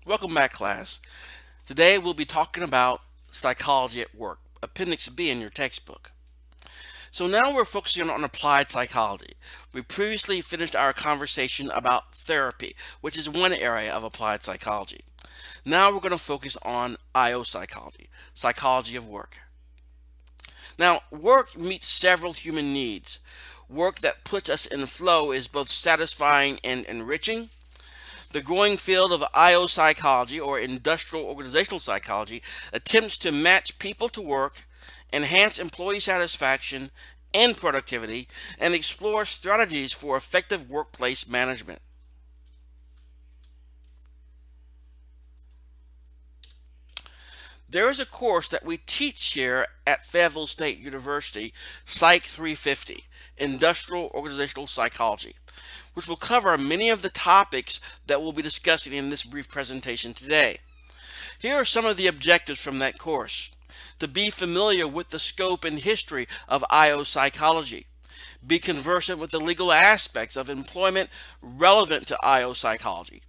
Welcome back, class. Today we'll be talking about psychology at work, Appendix B in your textbook. So now we're focusing on applied psychology. We previously finished our conversation about therapy, which is one area of applied psychology. Now we're going to focus on IO psychology, psychology of work. Now, work meets several human needs. Work that puts us in flow is both satisfying and enriching. The growing field of IO psychology, or industrial organizational psychology, attempts to match people to work, enhance employee satisfaction and productivity, and explore strategies for effective workplace management. There is a course that we teach here at Fayetteville State University, Psych 350, Industrial Organizational Psychology, which will cover many of the topics that we'll be discussing in this brief presentation today. Here are some of the objectives from that course: to be familiar with the scope and history of IO psychology, be conversant with the legal aspects of employment relevant to IO psychology,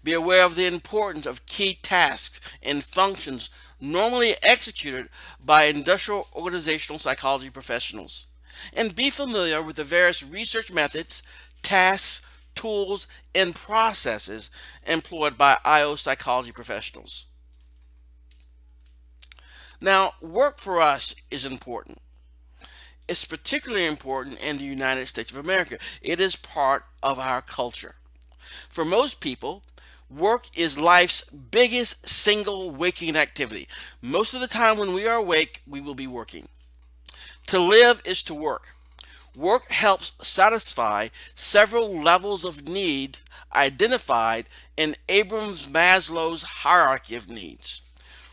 be aware of the importance of key tasks and functions normally executed by industrial organizational psychology professionals, and be familiar with the various research methods, tasks, tools, and processes employed by IO psychology professionals. Now, work for us is important. It's particularly important in the United States of America. It is part of our culture. For most people, work is life's biggest single waking activity. Most of the time when we are awake, we will be working. To live is to work. Work helps satisfy several levels of need identified in Abrams Maslow's hierarchy of needs.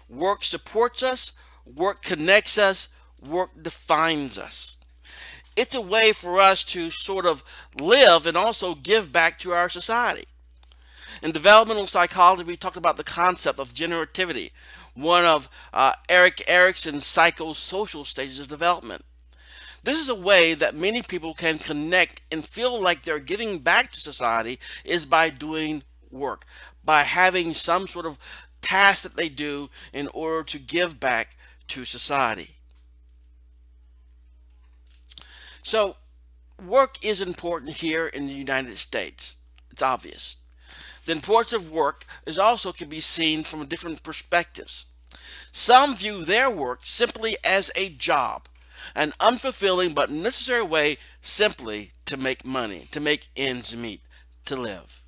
Work supports us, work connects us, work defines us. It's a way for us to sort of live and also give back to our society. In developmental psychology, we talked about the concept of generativity, one of Eric Erickson's psychosocial stages of development. This is a way that many people can connect and feel like they're giving back to society is by doing work, by having some sort of task that they do in order to give back to society. So, work is important here in the United States. It's obvious. The importance of work is also can be seen from different perspectives. Some view their work simply as a job, an unfulfilling but necessary way simply to make money, to make ends meet, to live.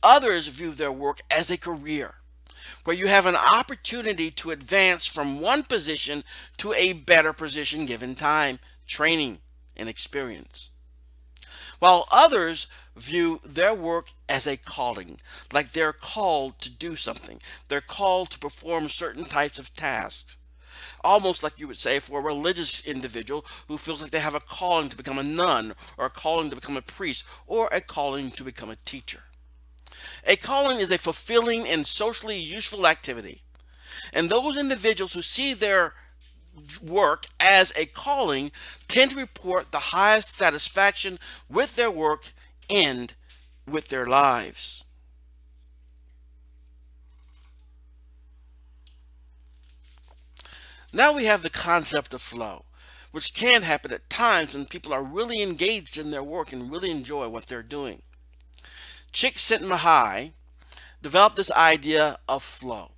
Others view their work as a career, where you have an opportunity to advance from one position to a better position given time, training, and experience. While others view their work as a calling, like they're called to do something. They're called to perform certain types of tasks. Almost like you would say for a religious individual who feels like they have a calling to become a nun, or a calling to become a priest, or a calling to become a teacher. A calling is a fulfilling and socially useful activity. And those individuals who see their work as a calling tend to report the highest satisfaction with their work and with their lives. Now we have the concept of flow, which can happen at times when people are really engaged in their work and really enjoy what they're doing. Csikszentmihalyi developed this idea of flow,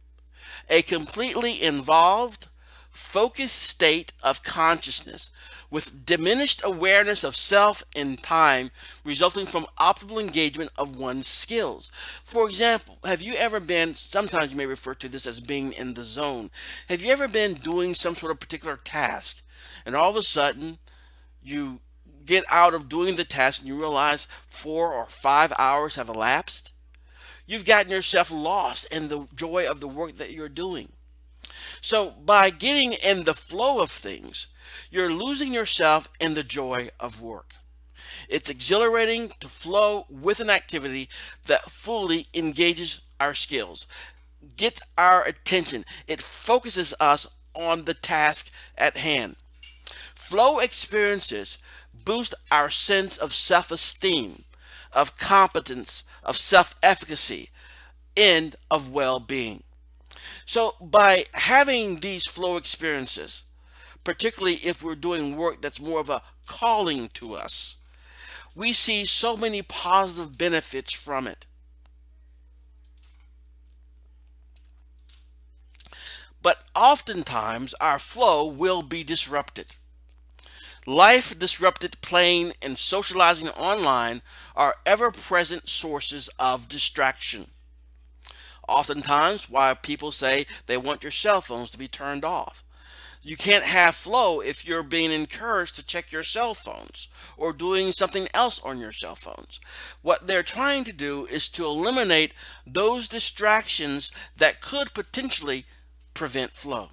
a completely involved, focused state of consciousness with diminished awareness of self and time resulting from optimal engagement of one's skills. For example, have you ever been, sometimes you may refer to this as being in the zone, have you ever been doing some sort of particular task and all of a sudden you get out of doing the task and you realize 4 or 5 hours have elapsed? You've gotten yourself lost in the joy of the work that you're doing. So, by getting in the flow of things, you're losing yourself in the joy of work. It's exhilarating to flow with an activity that fully engages our skills, gets our attention, it focuses us on the task at hand. Flow experiences boost our sense of self esteem, of competence, of self efficacy, end of well-being. So by having these flow experiences, particularly if we're doing work that's more of a calling to us, we see so many positive benefits from it. But oftentimes our flow will be disrupted. Life disrupted playing and socializing online are ever present sources of distraction. Oftentimes, why people say they want your cell phones to be turned off. You can't have flow if you're being encouraged to check your cell phones or doing something else on your cell phones. What they're trying to do is to eliminate those distractions that could potentially prevent flow.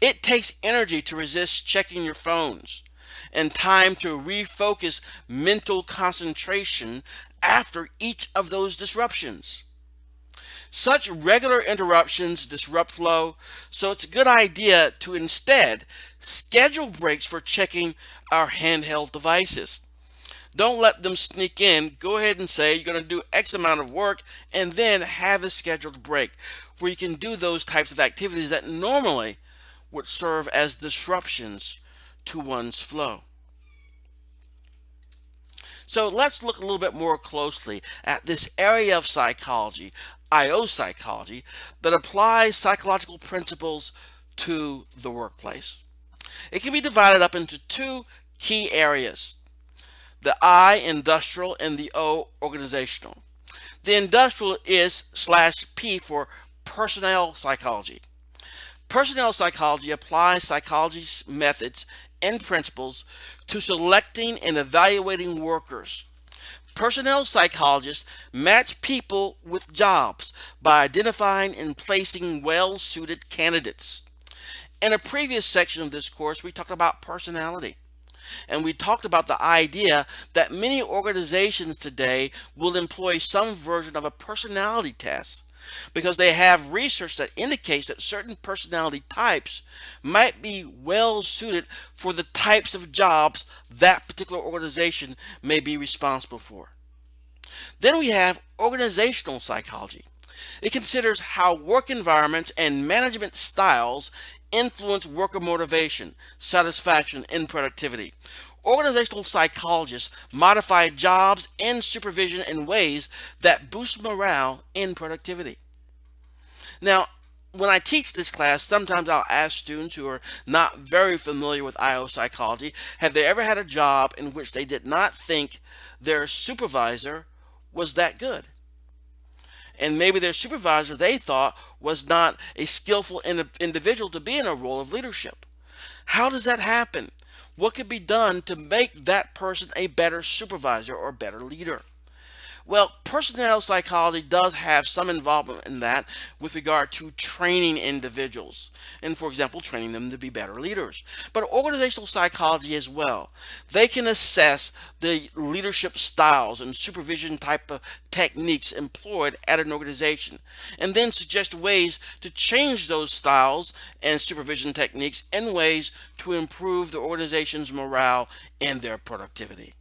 It takes energy to resist checking your phones and time to refocus mental concentration after each of those disruptions. Such regular interruptions disrupt flow, so it's a good idea to instead schedule breaks for checking our handheld devices. Don't let them sneak in. Go ahead and say you're going to do X amount of work and then have a scheduled break where you can do those types of activities that normally would serve as disruptions to one's flow. So let's look a little bit more closely at this area of psychology, IO psychology, that applies psychological principles to the workplace. It can be divided up into two key areas: the I, industrial, and the O, organizational. The industrial is /P for personnel psychology. Personnel psychology applies psychology's methods and principles to selecting and evaluating workers. Personnel psychologists match people with jobs by identifying and placing well-suited candidates. In a previous section of this course, we talked about personality. And we talked about the idea that many organizations today will employ some version of a personality test because they have research that indicates that certain personality types might be well suited for the types of jobs that particular organization may be responsible for. Then we have organizational psychology. It considers how work environments and management styles influence worker motivation, satisfaction, and productivity. Organizational psychologists modify jobs and supervision in ways that boost morale and productivity. Now, when I teach this class, sometimes I'll ask students who are not very familiar with IO psychology, have they ever had a job in which they did not think their supervisor was that good? And maybe their supervisor they thought was not a skillful individual to be in a role of leadership. How does that happen? What could be done to make that person a better supervisor or better leader? Well, personnel psychology does have some involvement in that with regard to training individuals and, for example, training them to be better leaders. But organizational psychology as well. They can assess the leadership styles and supervision type of techniques employed at an organization and then suggest ways to change those styles and supervision techniques in ways to improve the organization's morale and their productivity.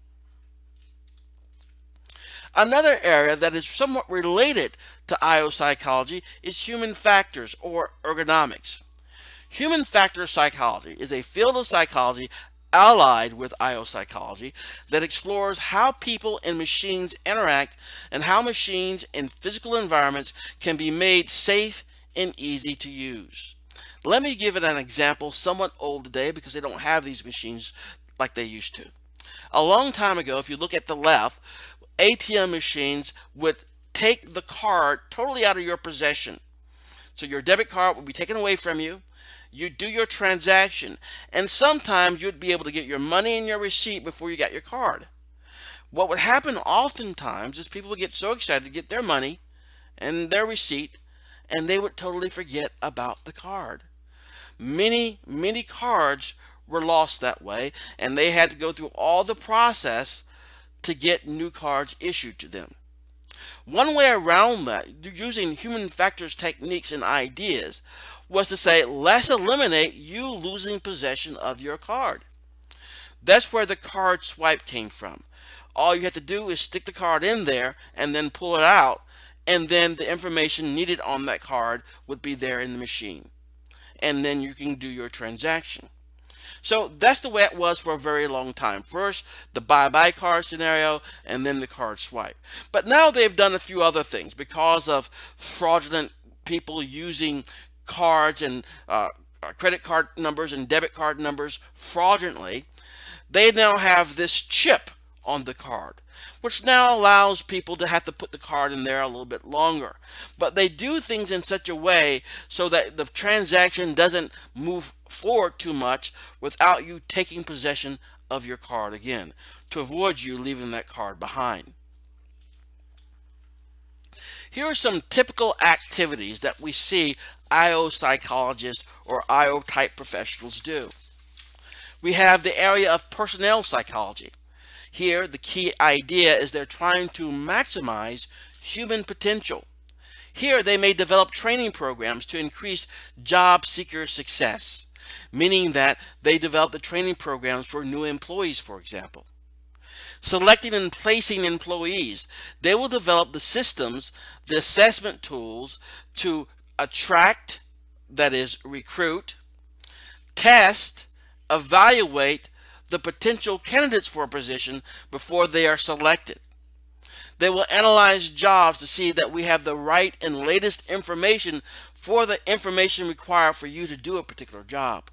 Another area that is somewhat related to IO psychology is human factors or ergonomics. Human factor psychology is a field of psychology allied with IO psychology that explores how people and machines interact and how machines and physical environments can be made safe and easy to use. Let me give it an example, somewhat old today because they don't have these machines like they used to. A long time ago, if you look at the left, ATM machines would take the card totally out of your possession. So your debit card would be taken away from you. You'd do your transaction, and sometimes you'd be able to get your money and your receipt before you got your card. What would happen oftentimes is people would get so excited to get their money and their receipt, and they would totally forget about the card. Many cards were lost that way, and they had to go through all the process to get new cards issued to them. One way around that, using human factors techniques and ideas, was to say, let's eliminate you losing possession of your card. That's where the card swipe came from. All you have to do is stick the card in there and then pull it out, and then the information needed on that card would be there in the machine, and then you can do your transaction. So that's the way it was for a very long time. First, the buy-by card scenario, and then the card swipe. But now they've done a few other things because of fraudulent people using cards and credit card numbers and debit card numbers fraudulently. They now have this chip on the card, which now allows people to have to put the card in there a little bit longer. But they do things in such a way so that the transaction doesn't move forward too much without you taking possession of your card again, to avoid you leaving that card behind. Here are some typical activities that we see IO psychologists or IO type professionals do. We have the area of personnel psychology. Here, the key idea is they're trying to maximize human potential. Here, they may develop training programs to increase job seeker success, meaning that they develop the training programs for new employees, for example. Selecting and placing employees, they will develop the systems, the assessment tools to attract, that is, recruit, test, evaluate the potential candidates for a position before they are selected. They will analyze jobs to see that we have the right and latest information for the information required for you to do a particular job.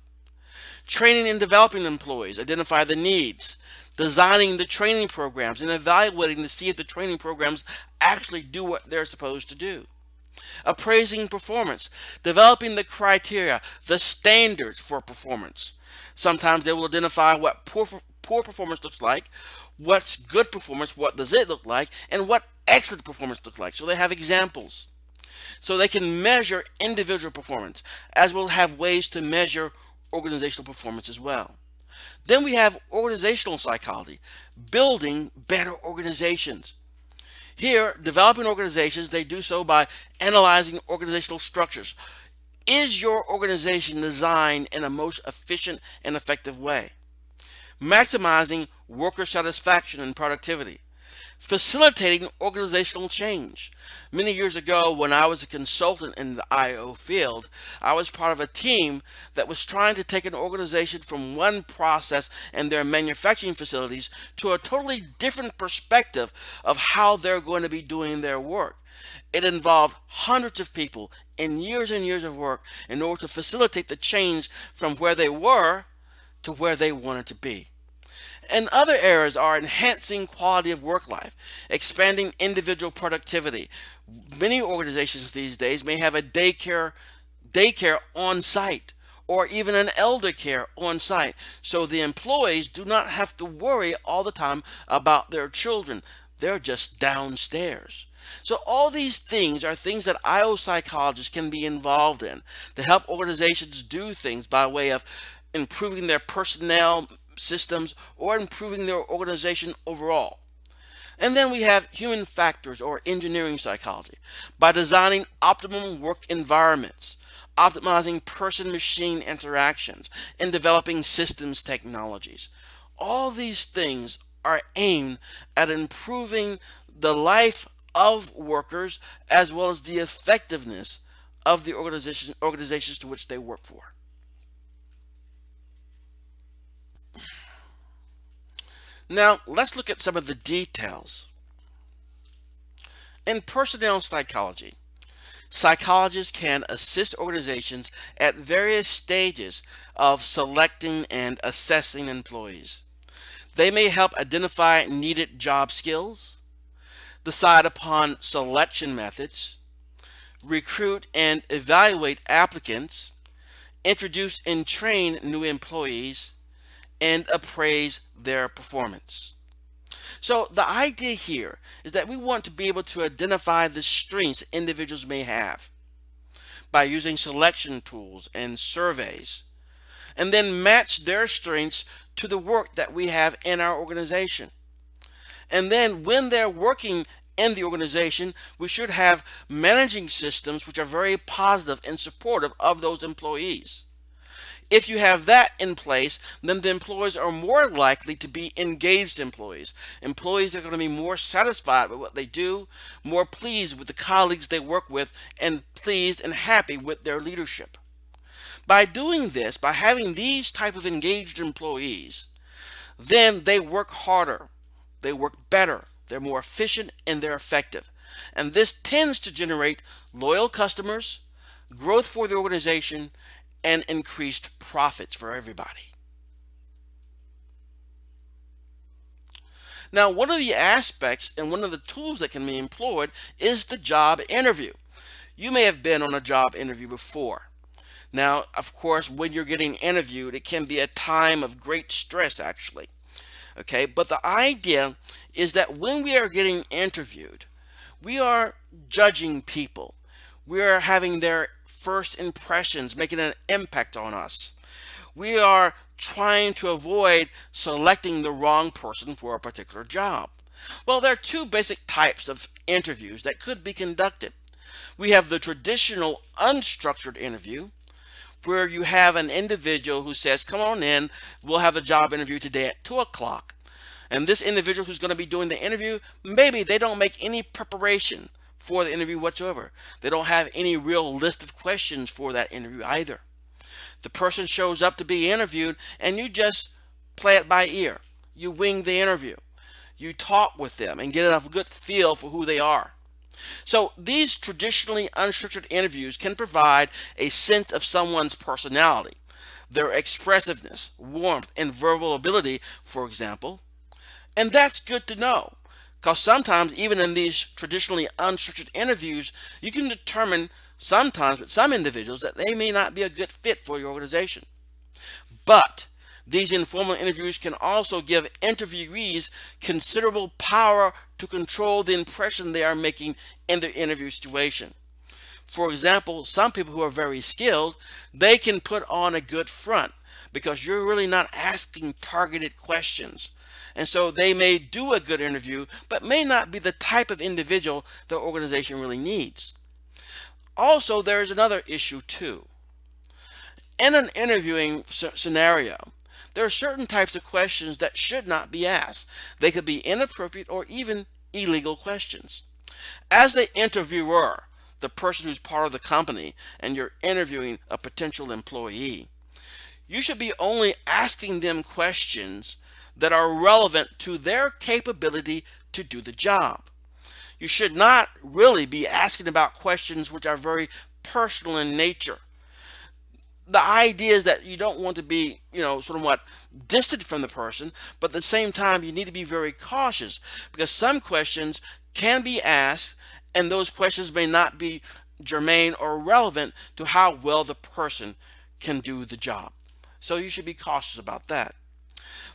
Training and developing employees, identify the needs, designing the training programs and evaluating to see if the training programs actually do what they're supposed to do. Appraising performance, developing the criteria, the standards for performance. Sometimes they will identify what poor performance looks like, what's good performance, what does it look like, and what excellent performance looks like. So they have examples. So they can measure individual performance, as well as have ways to measure organizational performance as well. Then we have organizational psychology, building better organizations. Here, developing organizations, they do so by analyzing organizational structures. Is your organization designed in a most efficient and effective way? Maximizing worker satisfaction and productivity. Facilitating organizational change. Many years ago, when I was a consultant in the IO field, I was part of a team that was trying to take an organization from one process and their manufacturing facilities to a totally different perspective of how they're going to be doing their work. It involved hundreds of people and years of work in order to facilitate the change from where they were to where they wanted to be. And other areas are enhancing quality of work life, expanding individual productivity. Many organizations these days may have a daycare on site, or even an elder care on site, so the employees do not have to worry all the time about their children. They're just downstairs. So all these things are things that IO psychologists can be involved in to help organizations do things by way of improving their personnel systems or improving their organization overall. And then we have human factors or engineering psychology, by designing optimum work environments, optimizing person-machine interactions, and developing systems technologies. All these things are aimed at improving the life of workers as well as the effectiveness of the organizations to which they work for. Now, let's look at some of the details. In personnel psychology, psychologists can assist organizations at various stages of selecting and assessing employees. They may help identify needed job skills, decide upon selection methods, recruit and evaluate applicants, introduce and train new employees, and appraise their performance. So the idea here is that we want to be able to identify the strengths individuals may have by using selection tools and surveys, and then match their strengths to the work that we have in our organization. And then when they're working in the organization, we should have managing systems which are very positive and supportive of those employees. If you have that in place, then the employees are more likely to be engaged employees. Employees are going to be more satisfied with what they do, more pleased with the colleagues they work with, and pleased and happy with their leadership. By doing this, by having these type of engaged employees, then they work harder, they work better, they're more efficient, and they're effective. And this tends to generate loyal customers, growth for the organization, and increased profits for everybody. Now, one of the aspects and one of the tools that can be employed is the job interview. You may have been on a job interview before. Now, of course, when you're getting interviewed, it can be a time of great stress, actually. Okay, but the idea is that when we are getting interviewed, we are judging people. We are having their first impressions making an impact on us. We are trying to avoid selecting the wrong person for a particular job. Well, there are two basic types of interviews that could be conducted. We have the traditional unstructured interview, where you have an individual who says, come on in, we'll have a job interview today at 2 o'clock. And this individual who's going to be doing the interview, maybe they don't make any preparation for the interview whatsoever. They don't have any real list of questions for that interview either. The person shows up to be interviewed and you just play it by ear. You wing the interview. You talk with them and get a good feel for who they are. So these traditionally unstructured interviews can provide a sense of someone's personality, their expressiveness, warmth, and verbal ability, for example. And that's good to know, because sometimes even in these traditionally unstructured interviews, you can determine sometimes with some individuals that they may not be a good fit for your organization. But these informal interviews can also give interviewees considerable power to control the impression they are making in the interview situation. For example, some people who are very skilled, they can put on a good front because you're really not asking targeted questions. And so they may do a good interview, but may not be the type of individual the organization really needs. Also, there's another issue too. In an interviewing scenario, there are certain types of questions that should not be asked. They could be inappropriate or even illegal questions. As the interviewer, the person who's part of the company, and you're interviewing a potential employee, you should be only asking them questions that are relevant to their capability to do the job. You should not really be asking about questions which are very personal in nature. The idea is that you don't want to be, somewhat distant from the person, but at the same time, you need to be very cautious because some questions can be asked and those questions may not be germane or relevant to how well the person can do the job. So you should be cautious about that.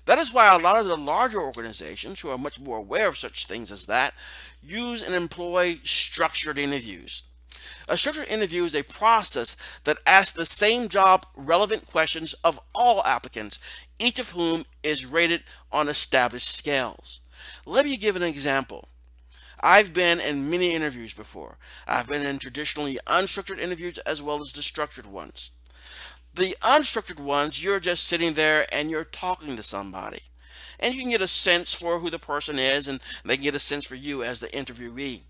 That is why a lot of the larger organizations who are much more aware of such things as that use and employ structured interviews. A structured interview is a process that asks the same job relevant questions of all applicants, each of whom is rated on established scales. Let me give an example. I've been in many interviews before. I've been in traditionally unstructured interviews as well as the structured ones. The unstructured ones, you're just sitting there and you're talking to somebody. And you can get a sense for who the person is and they can get a sense for you as the interviewee.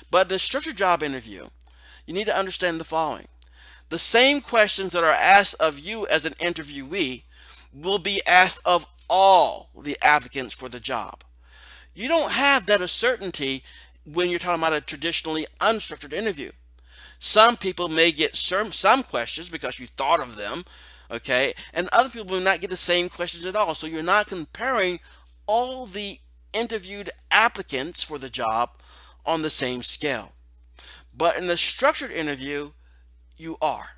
But the structured job interview, you need to understand the following. The same questions that are asked of you as an interviewee will be asked of all the applicants for the job. You don't have that certainty when you're talking about a traditionally unstructured interview. Some people may get some questions because you thought of them, okay, and other people will not get the same questions at all. So you're not comparing all the interviewed applicants for the job on the same scale. But in a structured interview, you are.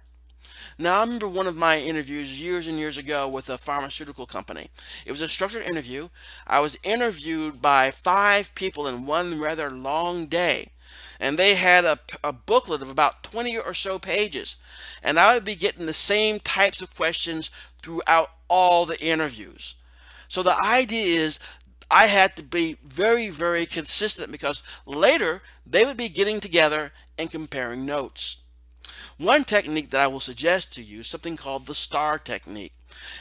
Now, I remember one of my interviews years and years ago with a pharmaceutical company. It was a structured interview. I was interviewed by 5 people in one rather long day. And they had a booklet of about 20 or so pages. And I would be getting the same types of questions throughout all the interviews. So the idea is I had to be very, very consistent because later they would be getting together and comparing notes. One technique that I will suggest to you is something called the STAR technique.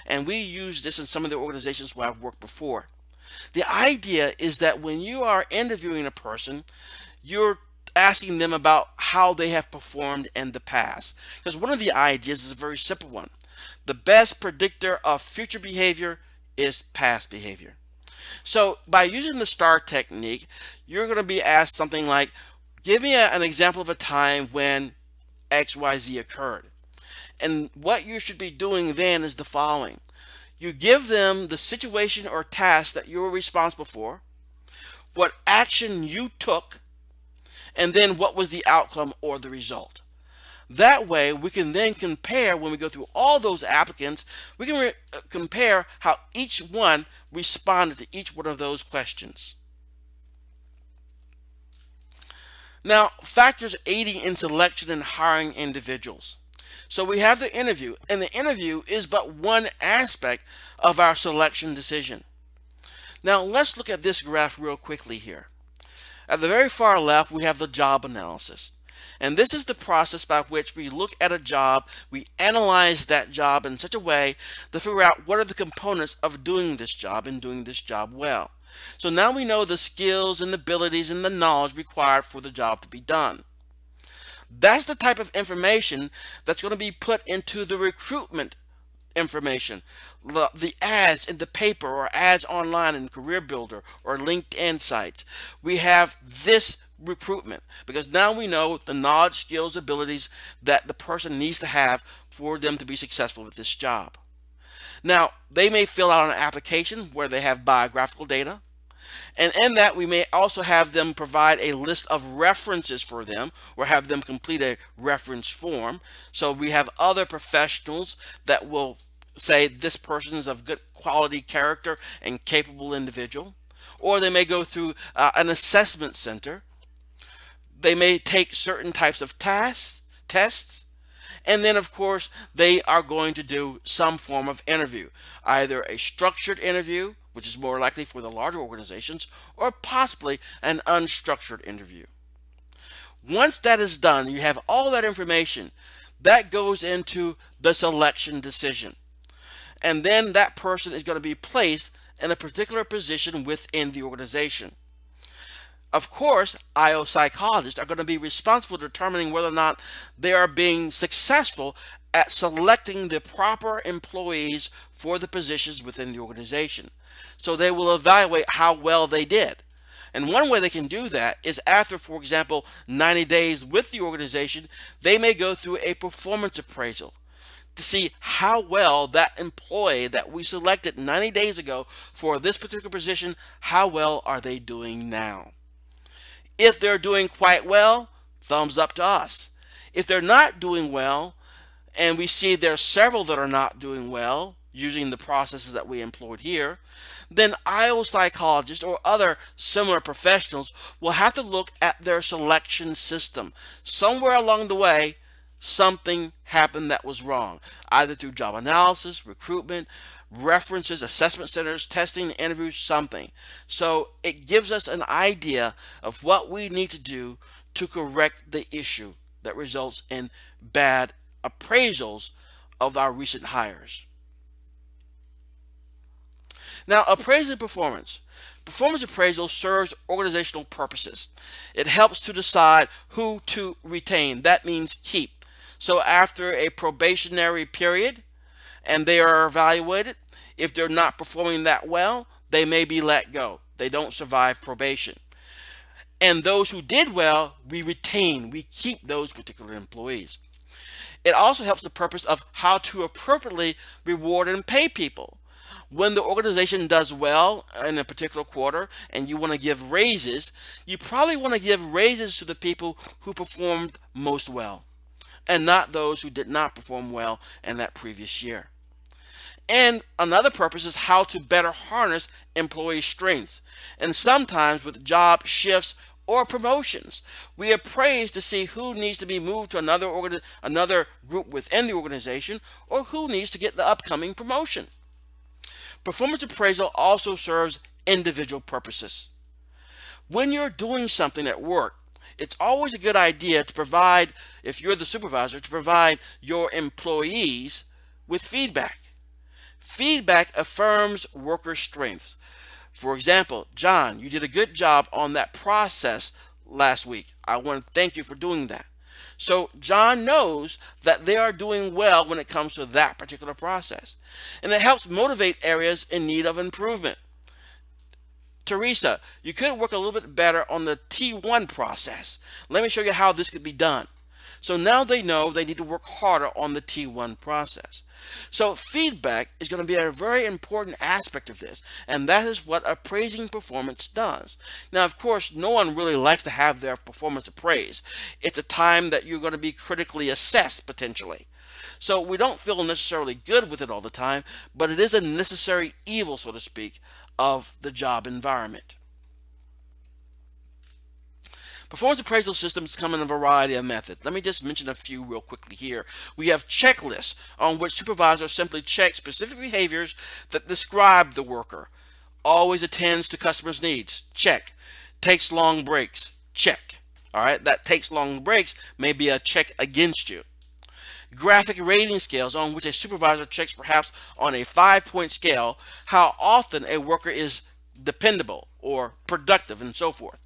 And we use this in some of the organizations where I've worked before. The idea is that when you are interviewing a person, you're asking them about how they have performed in the past. Because one of the ideas is a very simple one. The best predictor of future behavior is past behavior. So by using the STAR technique, you're going to be asked something like, give me an example of a time when XYZ occurred. And what you should be doing then is the following. You give them the situation or task that you were responsible for, what action you took, and then what was the outcome or the result. That way, we can then compare, when we go through all those applicants, we can compare how each one responded to each one of those questions. Now, factors aiding in selection and hiring individuals. So we have the interview, and the interview is but one aspect of our selection decision. Now, let's look at this graph real quickly here. At the very far left, we have the job analysis. And this is the process by which we look at a job, we analyze that job in such a way to figure out what are the components of doing this job and doing this job well. So now we know the skills and abilities and the knowledge required for the job to be done. That's the type of information that's going to be put into the recruitment information, the ads in the paper or ads online in Career Builder or LinkedIn sites. We have this recruitment because now we know the knowledge, skills, abilities that the person needs to have for them to be successful with this job. Now, they may fill out an application where they have biographical data. And in that, we may also have them provide a list of references for them or have them complete a reference form. So we have other professionals that will say this person is of good quality character and capable individual. Or they may go through an assessment center. They may take certain types of tests. And then, of course, they are going to do some form of interview, either a structured interview, which is more likely for the larger organizations, or possibly an unstructured interview. Once that is done, you have all that information that goes into the selection decision. And then that person is going to be placed in a particular position within the organization. Of course, IO psychologists are going to be responsible for determining whether or not they are being successful at selecting the proper employees for the positions within the organization. So they will evaluate how well they did. And one way they can do that is after, for example, 90 days with the organization, they may go through a performance appraisal to see how well that employee that we selected 90 days ago for this particular position, how well are they doing now? If they're doing quite well, thumbs up to us. If they're not doing well, and we see there's several that are not doing well using the processes that we employed here, then IO psychologists or other similar professionals will have to look at their selection system. Somewhere along the way, something happened that was wrong, either through job analysis, recruitment, references, assessment centers, testing, interviews, something. So it gives us an idea of what we need to do to correct the issue that results in bad appraisals of our recent hires. Now, appraisal performance. Performance appraisal serves organizational purposes. It helps to decide who to retain. That means keep. So after a probationary period and they are evaluated, if they're not performing that well, they may be let go. They don't survive probation. And those who did well, we retain. We keep those particular employees. It also helps the purpose of how to appropriately reward and pay people. When the organization does well in a particular quarter and you want to give raises, you probably want to give raises to the people who performed most well and not those who did not perform well in that previous year. And another purpose is how to better harness employee strengths. And sometimes with job shifts or promotions, we appraise to see who needs to be moved to another group within the organization or who needs to get the upcoming promotion. Performance appraisal also serves individual purposes. When you're doing something at work, it's always a good idea to provide, if you're the supervisor, to provide your employees with feedback. Feedback affirms worker strengths. For example, John, you did a good job on that process last week. I want to thank you for doing that. So John knows that they are doing well when it comes to that particular process. And it helps motivate areas in need of improvement. Teresa, you could work a little bit better on the T1 process. Let me show you how this could be done. So now they know they need to work harder on the T1 process. So feedback is going to be a very important aspect of this, and that is what appraising performance does. Now, of course, no one really likes to have their performance appraised. It's a time that you're going to be critically assessed potentially. So we don't feel necessarily good with it all the time, but it is a necessary evil, so to speak, of the job environment. Performance appraisal systems come in a variety of methods. Let me just mention a few real quickly here. We have checklists on which supervisors simply check specific behaviors that describe the worker. Always attends to customers' needs. Check. Takes long breaks. Check. All right, that takes long breaks may be a check against you. Graphic rating scales on which a supervisor checks, perhaps on a 5-point scale, how often a worker is dependable or productive and so forth.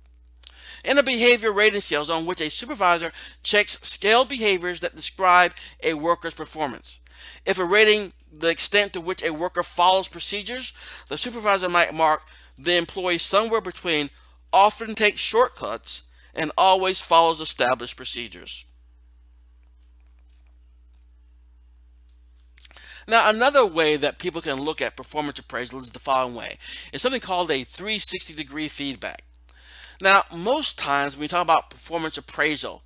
And a behavior rating scales on which a supervisor checks scaled behaviors that describe a worker's performance. If a rating the extent to which a worker follows procedures, the supervisor might mark the employee somewhere between often takes shortcuts and always follows established procedures. Now, another way that people can look at performance appraisal is the following way. It's something called a 360-degree feedback. Now, most times when we talk about performance appraisal,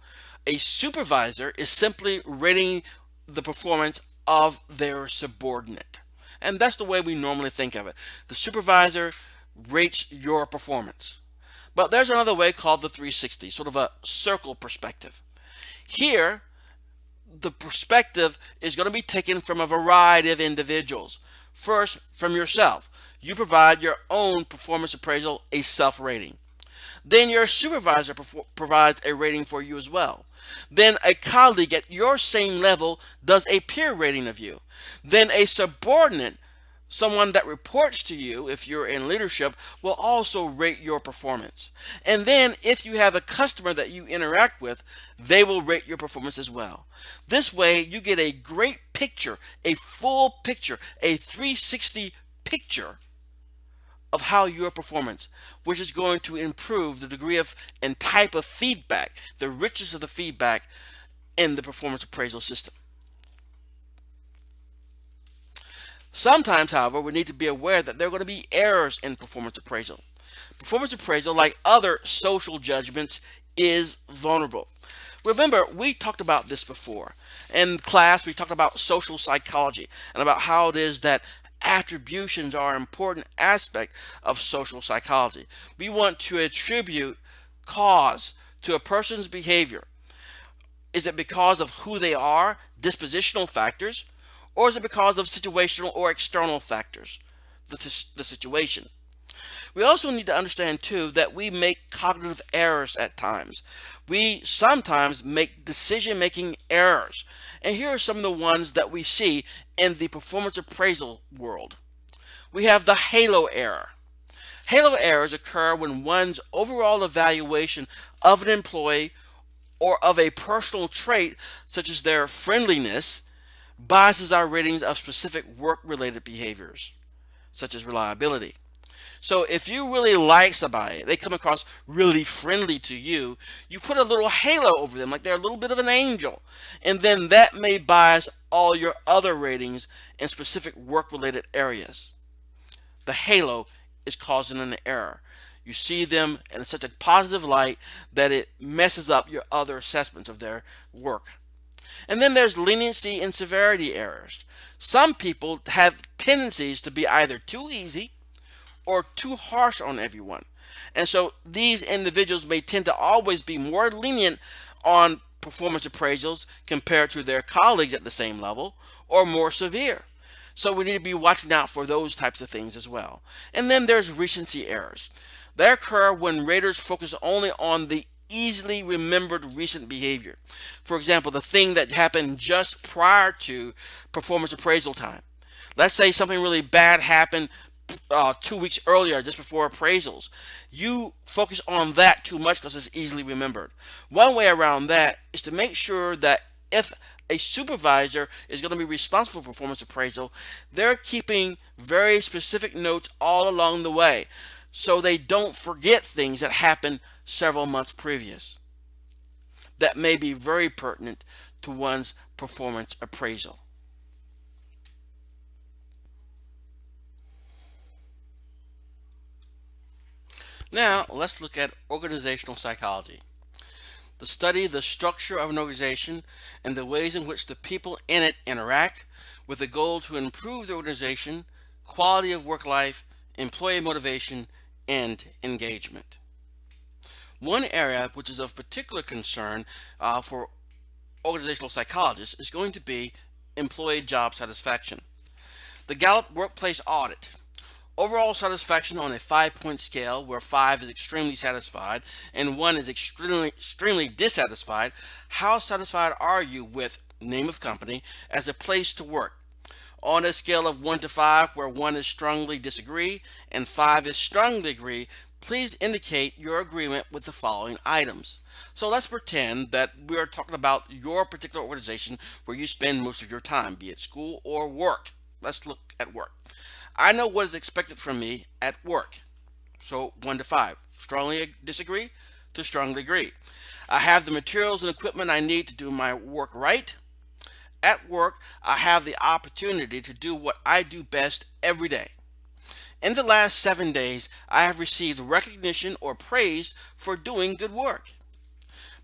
a supervisor is simply rating the performance of their subordinate. And that's the way we normally think of it. The supervisor rates your performance. But there's another way called the 360, sort of a circle perspective. Here, the perspective is going to be taken from a variety of individuals. First, from yourself. You provide your own performance appraisal, a self-rating. Then your supervisor provides a rating for you as well. Then a colleague at your same level does a peer rating of you. Then a subordinate, someone that reports to you, if you're in leadership, will also rate your performance. And then if you have a customer that you interact with, they will rate your performance as well. This way you get a great picture, a full picture, a 360 picture of how your performance, which is going to improve the degree of and type of feedback, the richness of the feedback in the performance appraisal system. Sometimes, however, we need to be aware that there are going to be errors in performance appraisal. Performance appraisal, like other social judgments, is vulnerable. Remember, we talked about this before. In class, we talked about social psychology and about how it is that attributions are an important aspect of social psychology. We want to attribute cause to a person's behavior. Is it because of who they are, dispositional factors, or is it because of situational or external factors, the situation? We also need to understand too that we make cognitive errors at times. We sometimes make decision-making errors. And here are some of the ones that we see in the performance appraisal world. We have the halo error. Halo errors occur when one's overall evaluation of an employee or of a personal trait, such as their friendliness, biases our ratings of specific work-related behaviors, such as reliability. So if you really like somebody, they come across really friendly to you, you put a little halo over them, like they're a little bit of an angel. And then that may bias all your other ratings in specific work-related areas. The halo is causing an error. You see them in such a positive light that it messes up your other assessments of their work. And then there's leniency and severity errors. Some people have tendencies to be either too easy or too harsh on everyone. And so these individuals may tend to always be more lenient on performance appraisals compared to their colleagues at the same level, or more severe. So we need to be watching out for those types of things as well. And then there's recency errors. They occur when raters focus only on the easily remembered recent behavior. For example, the thing that happened just prior to performance appraisal time. Let's say something really bad happened 2 weeks earlier, just before appraisals. You focus on that too much because it's easily remembered. One way around that is to make sure that if a supervisor is going to be responsible for performance appraisal, they're keeping very specific notes all along the way so they don't forget things that happened several months previous that may be very pertinent to one's performance appraisal. Now, let's look at organizational psychology. The study the structure of an organization and the ways in which the people in it interact with the goal to improve the organization, quality of work life, employee motivation, and engagement. One area which is of particular concern for organizational psychologists is going to be employee job satisfaction. The Gallup Workplace Audit. Overall satisfaction on a 5-point scale, where 5 is extremely satisfied and 1 is extremely dissatisfied. How satisfied are you with name of company as a place to work? On a scale of 1 to 5, where 1 is strongly disagree and 5 is strongly agree, please indicate your agreement with the following items. So let's pretend that we are talking about your particular organization where you spend most of your time, be it school or work. Let's look at work. I know what is expected from me at work. So 1 to 5. Strongly disagree to strongly agree. I have the materials and equipment I need to do my work right. At work, I have the opportunity to do what I do best every day. In the last 7 days, I have received recognition or praise for doing good work.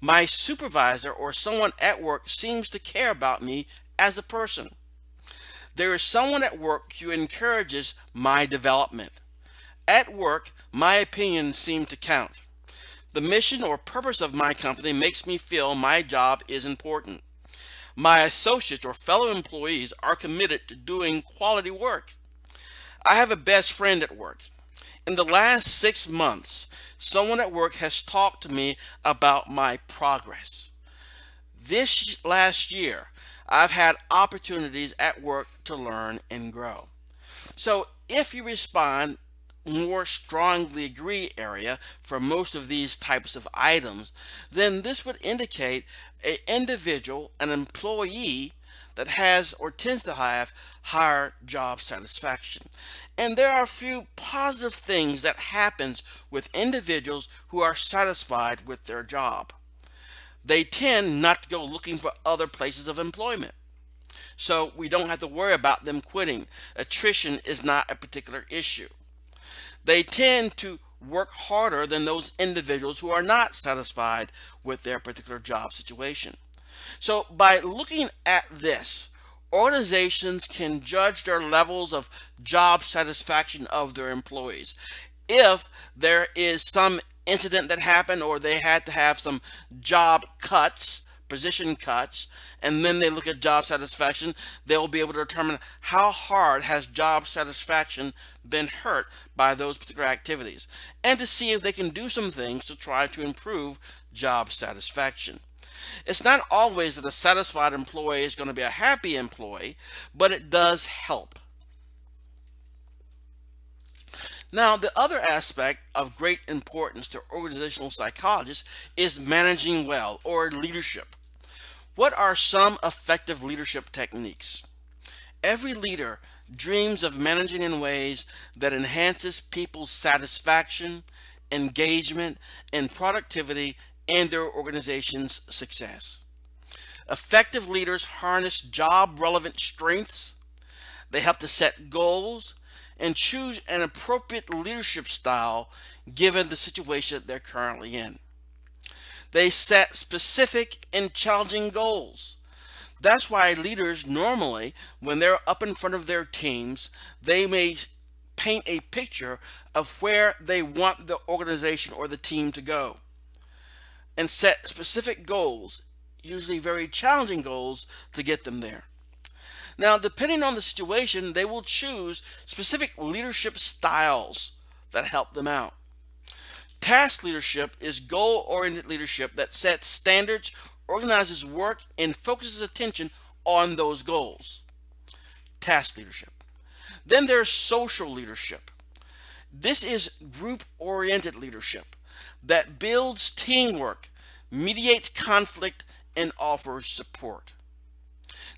My supervisor or someone at work seems to care about me as a person. There is someone at work who encourages my development. At work, my opinions seem to count. The mission or purpose of my company makes me feel my job is important. My associates or fellow employees are committed to doing quality work. I have a best friend at work. In the last 6 months, someone at work has talked to me about my progress. This last year, I've had opportunities at work to learn and grow. So if you respond more strongly agree area for most of these types of items, then this would indicate an individual, an employee that has or tends to have higher job satisfaction. And there are a few positive things that happens with individuals who are satisfied with their job. They tend not to go looking for other places of employment. So we don't have to worry about them quitting. Attrition is not a particular issue. They tend to work harder than those individuals who are not satisfied with their particular job situation. So by looking at this, organizations can judge their levels of job satisfaction of their employees. If there is some incident that happened or they had to have some job cuts, position cuts, and then they look at job satisfaction, they'll be able to determine how hard has job satisfaction been hurt by those particular activities, and to see if they can do some things to try to improve job satisfaction. It's not always that a satisfied employee is going to be a happy employee, but it does help. Now, the other aspect of great importance to organizational psychologists is managing well, or leadership. What are some effective leadership techniques? Every leader dreams of managing in ways that enhances people's satisfaction, engagement, and productivity and their organization's success. Effective leaders harness job relevant strengths. They help to set goals and choose an appropriate leadership style given the situation they're currently in. They set specific and challenging goals. That's why leaders normally, when they're up in front of their teams, they may paint a picture of where they want the organization or the team to go and set specific goals, usually very challenging goals, to get them there. Now, depending on the situation, they will choose specific leadership styles that help them out. Task leadership is goal-oriented leadership that sets standards, organizes work, and focuses attention on those goals. Task leadership. Then there's social leadership. This is group-oriented leadership that builds teamwork, mediates conflict, and offers support.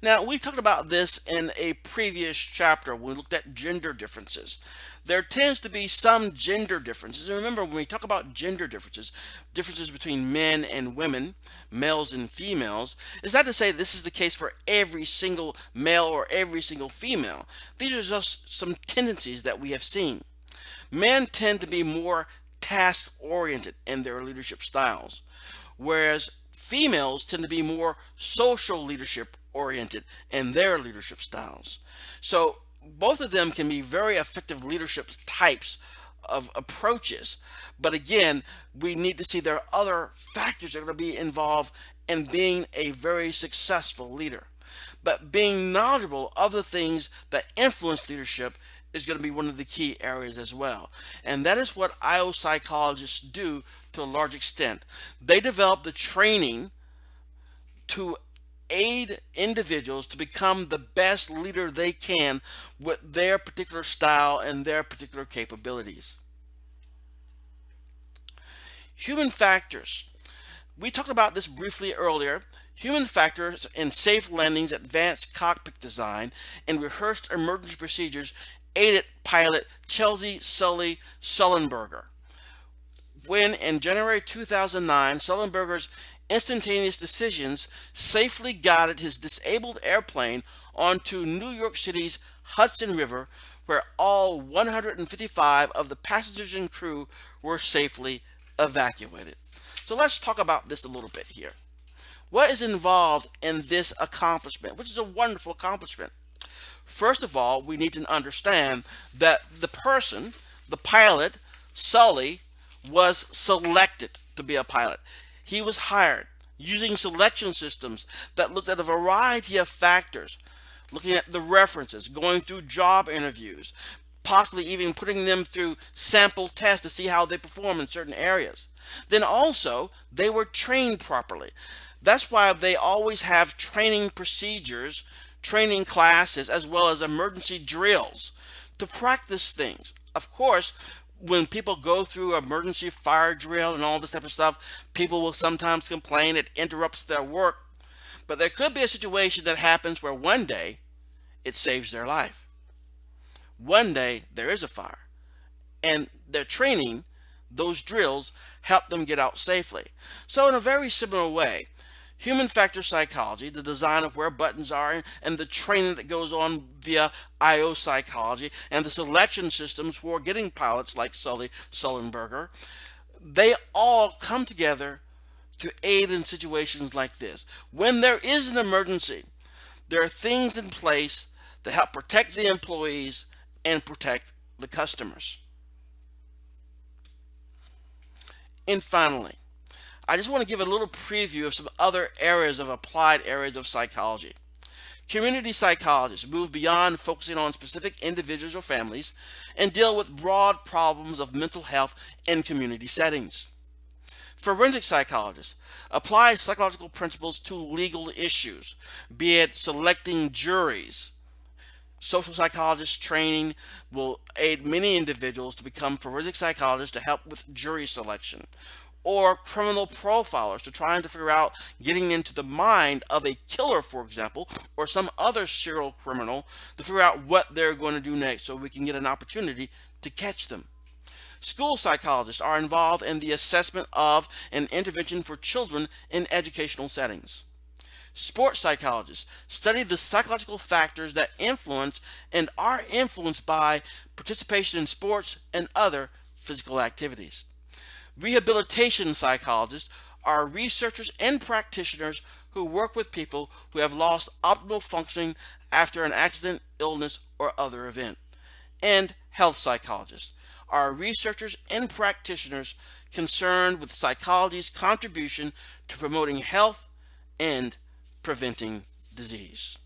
Now, we talked about this in a previous chapter when we looked at gender differences. There tends to be some gender differences. And remember, when we talk about gender differences, differences between men and women, males and females, it's not to say this is the case for every single male or every single female. These are just some tendencies that we have seen. Men tend to be more task-oriented in their leadership styles, whereas females tend to be more social leadership oriented in their leadership styles. So both of them can be very effective leadership types of approaches. But again, we need to see there are other factors that are going to be involved in being a very successful leader. But being knowledgeable of the things that influence leadership is going to be one of the key areas as well. And that is what IO psychologists do to a large extent. They develop the training to aid individuals to become the best leader they can with their particular style and their particular capabilities. Human factors. We talked about this briefly earlier. Human factors in safe landings, advanced cockpit design, and rehearsed emergency procedures aided pilot Chelsea Sully Sullenberger when in January 2009, Sullenberger's instantaneous decisions safely guided his disabled airplane onto New York City's Hudson River, where all 155 of the passengers and crew were safely evacuated. So let's talk about this a little bit here. What is involved in this accomplishment, which is a wonderful accomplishment? First of all, we need to understand that the person, the pilot, Sully, was selected to be a pilot. He was hired using selection systems that looked at a variety of factors, looking at the references, going through job interviews, possibly even putting them through sample tests to see how they perform in certain areas. Then also, they were trained properly. That's why they always have training procedures, training classes, as well as emergency drills to practice things. Of course, when people go through emergency fire drill and all this type of stuff, people will sometimes complain it interrupts their work. But there could be a situation that happens where one day it saves their life. One day there is a fire, and their training, those drills, help them get out safely. So in a very similar way, human factor psychology, the design of where buttons are, and the training that goes on via IO psychology, and the selection systems for getting pilots like Sully Sullenberger, they all come together to aid in situations like this. When there is an emergency, there are things in place to help protect the employees and protect the customers. And finally, I just want to give a little preview of some other areas of applied areas of psychology. Community psychologists move beyond focusing on specific individuals or families and deal with broad problems of mental health in community settings. Forensic psychologists apply psychological principles to legal issues, be it selecting juries. Social psychologists training will aid many individuals to become forensic psychologists to help with jury selection, or criminal profilers to trying to figure out getting into the mind of a killer, for example, or some other serial criminal to figure out what they're going to do next so we can get an opportunity to catch them. School psychologists are involved in the assessment of and intervention for children in educational settings. Sports psychologists study the psychological factors that influence and are influenced by participation in sports and other physical activities. Rehabilitation psychologists are researchers and practitioners who work with people who have lost optimal functioning after an accident, illness, or other event. And health psychologists are researchers and practitioners concerned with psychology's contribution to promoting health and preventing disease.